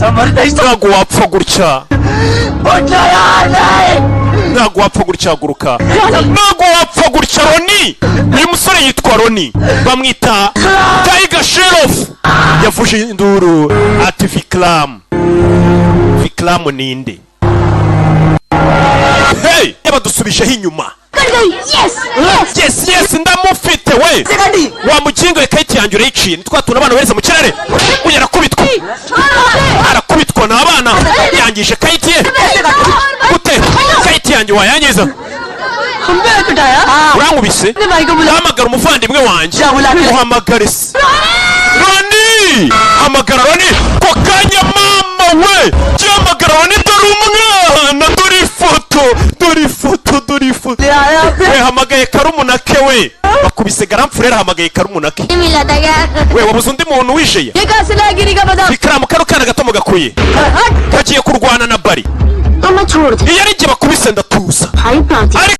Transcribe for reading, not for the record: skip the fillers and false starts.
समर नहीं ntabwo wapfa gutya उठना यार नहीं ntabwo wapfa gutya haguruka ntabwo wapfa gutya Roni uyu musore yitwa Roni bamwita Tiger Sheriff yavuje induru ati Vikram ninde hey yabadusubisheho inyuma yes ndamufite we wamukingo Kate yanjye urayiciye nitwatuna abana wese mu kirere unyara kubitwa arakubitwa n'abana yangije Kate ye gute Kate yanjye wayangiza urankubise hamagara umuvandimwe wanjye uhamagare se Roni hamagara Roni ko kanya mama we cyamagara Roni dore umwana dore ifoto we hamagaye Karumunake we bakubise Garamfurera hamagaye Karumunake we wabuze undi muntu wijeye Vikram karukana gato mugakuye kagiye kurwana na Bari iyo ari gihe bakubise ndatuza